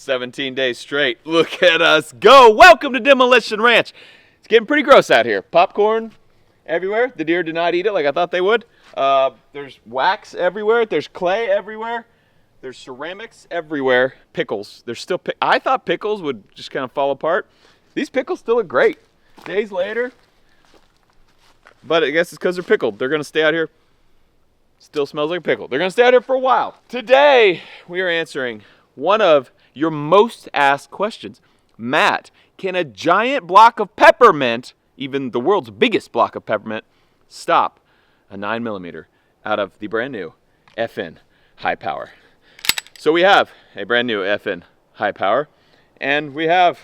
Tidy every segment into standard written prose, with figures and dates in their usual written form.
17 days straight. Look at us go. Welcome to Demolition Ranch. It's getting pretty gross out here. Popcorn everywhere. The deer did not eat it like I thought they would. There's wax everywhere. There's clay everywhere. There's ceramics everywhere. Pickles. There's still I thought pickles would just kind of fall apart. These pickles still look great. Days later. But I guess it's because they're pickled. They're going to stay out here. Still smells like a pickle. They're going to stay out here for a while. Today, we are answering one of your most asked questions. Matt, can a giant block of peppermint, even the world's biggest block of peppermint, stop a 9mm out of the brand new FN high power? So we have a brand new FN high power, and we have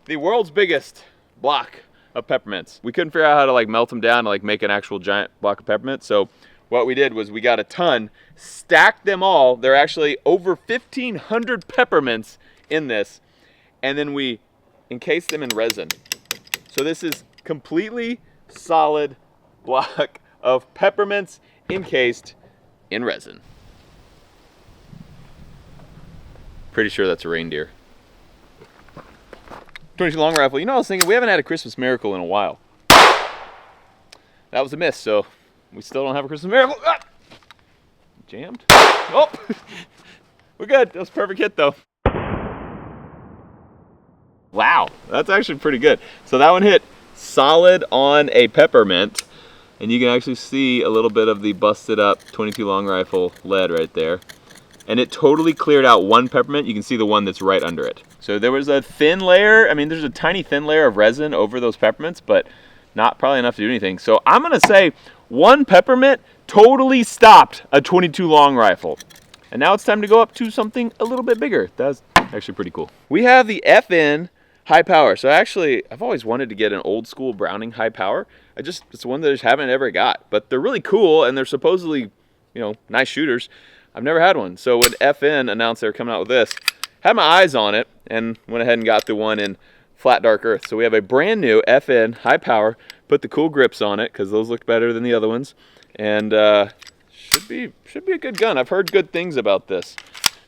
the world's biggest block of peppermints. We couldn't figure out how to like melt them down to like make an actual giant block of peppermint. So what we did was we got a ton, stacked them all. There are actually over 1,500 peppermints in this, and then we encased them in resin. So this is completely solid block of peppermints encased in resin. Pretty sure that's a reindeer. 22 long rifle. You know, I was thinking we haven't had a Christmas miracle in a while. That was a miss, so we still don't have a Christmas miracle. Ah! Jammed. Oh, we're good. That was a perfect hit, though. Wow, that's actually pretty good. So that one hit solid on a peppermint, and you can actually see a little bit of the busted up 22 long rifle lead right there. And it totally cleared out one peppermint. You can see the one that's right under it. So there was a thin layer. I mean, there's a tiny thin layer of resin over those peppermints, but not probably enough to do anything. So I'm gonna say one peppermint totally stopped a 22 long rifle. And now it's time to go up to something a little bit bigger. That's actually pretty cool. We have the FN high power. So actually, I've always wanted to get an old school Browning high power. It's one that I just haven't ever got, but they're really cool and they're supposedly, nice shooters. I've never had one. So when FN announced they were coming out with this, had my eyes on it and went ahead and got the one in flat dark earth. So we have a brand new FN high power, put the cool grips on it because those looked better than the other ones. And should be a good gun. I've heard good things about this.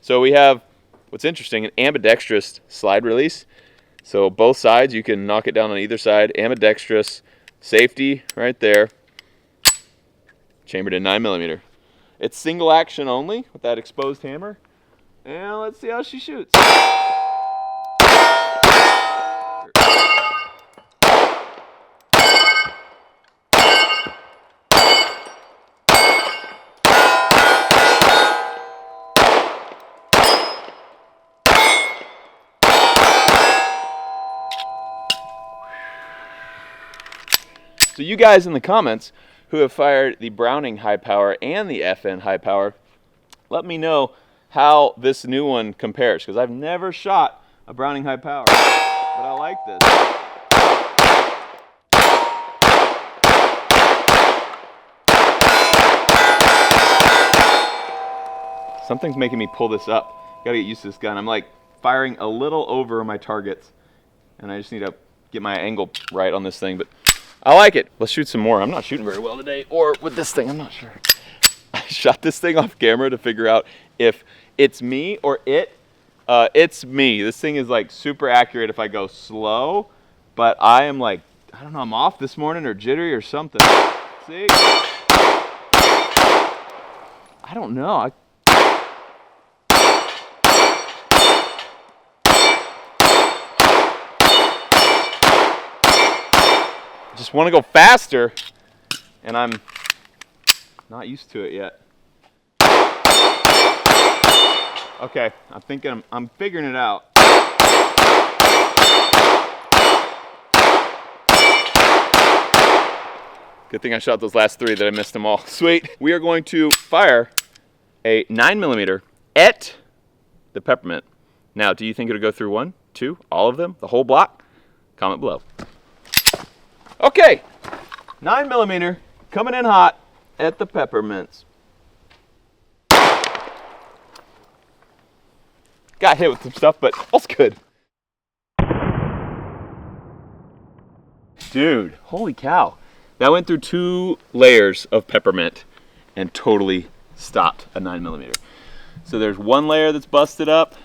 So we have, what's interesting, an ambidextrous slide release. So both sides, you can knock it down on either side. Ambidextrous, safety right there. Chambered in 9mm. It's single action only with that exposed hammer. And let's see how she shoots. So you guys in the comments who have fired the Browning high power and the FN high power, let me know how this new one compares, because I've never shot a Browning high power, but I like this. Something's making me pull this up. Gotta get used to this gun. I'm like firing a little over my targets, and I just need to get my angle right on this thing, but I like it. Let's shoot some more. I'm not shooting very well today, or with this thing, I'm not sure. I shot this thing off camera to figure out if it's me or it. It's me. This thing is like super accurate if I go slow, but I am like, I don't know, I'm off this morning or jittery or something. See? I don't know. Just want to go faster, and I'm not used to it yet. Okay, I'm figuring it out. Good thing I shot those last three that I missed them all. Sweet. We are going to fire a 9mm at the peppermint. Now, do you think it'll go through one, two, all of them, the whole block? Comment below. Okay, 9mm coming in hot at the peppermints. Got hit with some stuff, but all's good. Dude, holy cow. That went through 2 layers of peppermint and totally stopped a 9mm. So there's one layer that's busted up.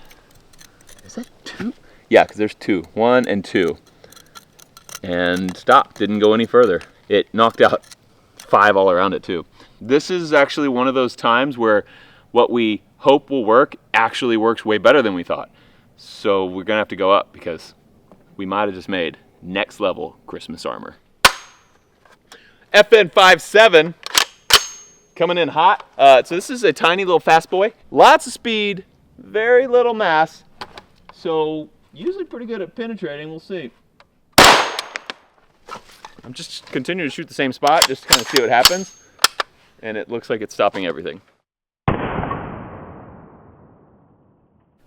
Is 2? Yeah, because there's 2. 1 and 2. And stopped. Didn't go any further. It knocked out 5 all around it too. This is actually one of those times where what we hope will work actually works way better than we thought. So we're gonna have to go up because we might have just made next level Christmas armor. FN57 coming in hot. So this is a tiny little fast boy. Lots of speed, very little mass. So usually pretty good at penetrating, we'll see. I'm just continuing to shoot the same spot, just to kind of see what happens. And it looks like it's stopping everything.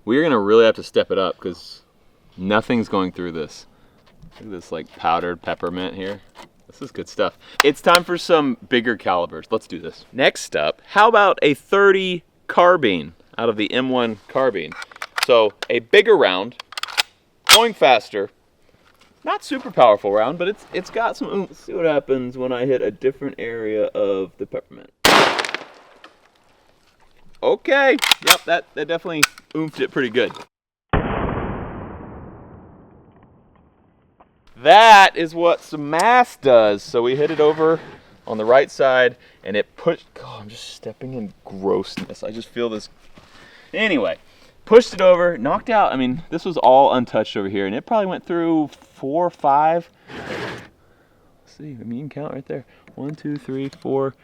We're gonna really have to step it up because nothing's going through this. Look at this like powdered peppermint here. This is good stuff. It's time for some bigger calibers. Let's do this. Next up, how about a 30 carbine out of the M1 carbine? So a bigger round, going faster. Not super powerful round, but it's got some oomph. Let's see what happens when I hit a different area of the peppermint. Okay, yep, that definitely oomphed it pretty good. That is what some mass does. So we hit it over on the right side and it pushed, oh, I'm just stepping in grossness. I just feel this. Anyway, pushed it over, knocked out. I mean, this was all untouched over here and it probably went through 4 or 5. Let's see, I mean, you can count right there. 1, 2, 3, 4,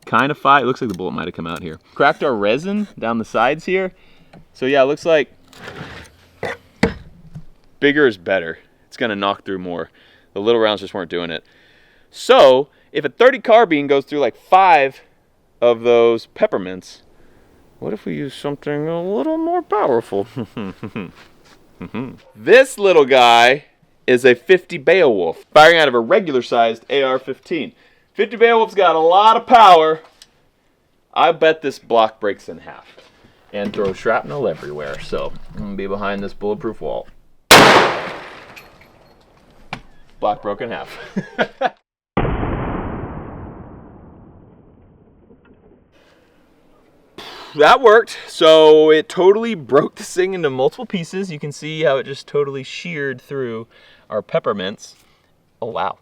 kind of 5. It looks like the bullet might have come out here. Cracked our resin down the sides here. So yeah, it looks like bigger is better. It's gonna knock through more. The little rounds just weren't doing it. So if a 30 carbine goes through like 5 of those peppermints, what if we use something a little more powerful? This little guy is a 50 Beowulf, firing out of a regular sized AR-15. 50 Beowulf's got a lot of power. I bet this block breaks in half and throws shrapnel everywhere. So I'm gonna be behind this bulletproof wall. Block broke in half. That worked. So it totally broke this thing into multiple pieces. You can see how it just totally sheared through our peppermints. Oh wow.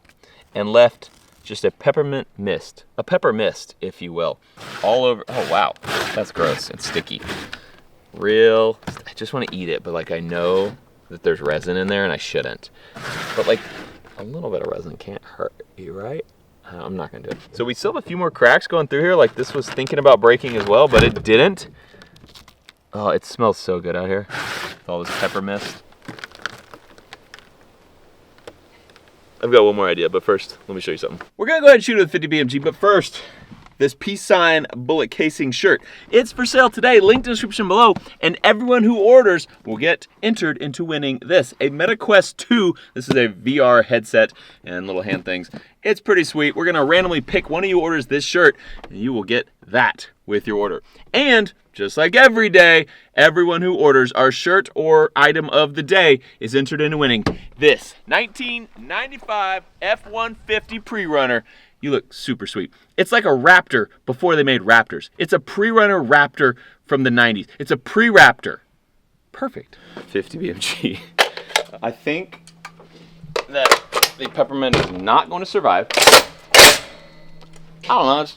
And left just a peppermint mist. A pepper mist, if you will. All over. Oh wow. That's gross. It's sticky. I just want to eat it, but like I know that there's resin in there and I shouldn't. But like a little bit of resin can't hurt you, right? I'm not gonna do it. So we still have a few more cracks going through here. Like this was thinking about breaking as well, but it didn't. Oh, it smells so good out here with all this pepper mist. I've got one more idea, but first, let me show you something. We're gonna go ahead and shoot it with 50 BMG, but first, this peace sign bullet casing shirt. It's for sale today, link in the description below, and everyone who orders will get entered into winning this, a MetaQuest 2. This is a VR headset and little hand things. It's pretty sweet. We're gonna randomly pick one of you orders this shirt, and you will get that with your order. And just like every day, everyone who orders our shirt or item of the day is entered into winning this 1995 F-150 pre-runner. You look super sweet. It's like a Raptor before they made Raptors. It's a pre-runner Raptor from the 90s. It's a pre-Raptor. Perfect. 50 BMG. I think that the peppermint is not going to survive. I don't know, it's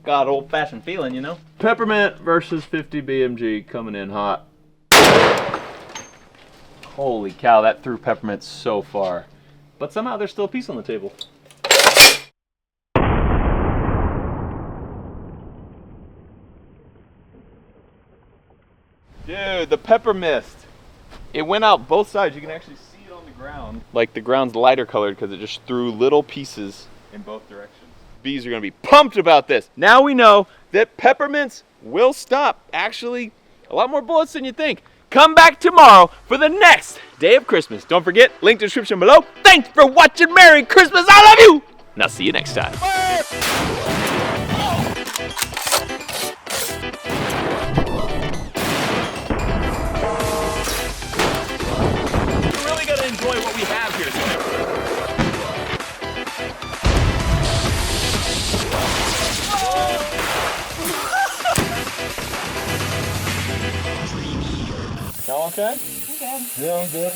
got an old-fashioned feeling, you know? Peppermint versus 50 BMG coming in hot. Holy cow, that threw peppermint so far. But somehow there's still a piece on the table. Dude, the pepper mist. It went out both sides. You can actually see it on the ground. Like the ground's lighter colored because it just threw little pieces in both directions. Bees are gonna be pumped about this. Now we know that peppermints will stop. Actually, a lot more bullets than you think. Come back tomorrow for the next day of Christmas. Don't forget, link in the description below. Thanks for watching. Merry Christmas. I love you. And I'll see you next time. Enjoy what we have here today. Y'all okay? good? Yeah, I'm good.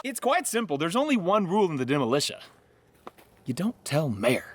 It's quite simple. There's only one rule in the demolition. You don't tell Mayor.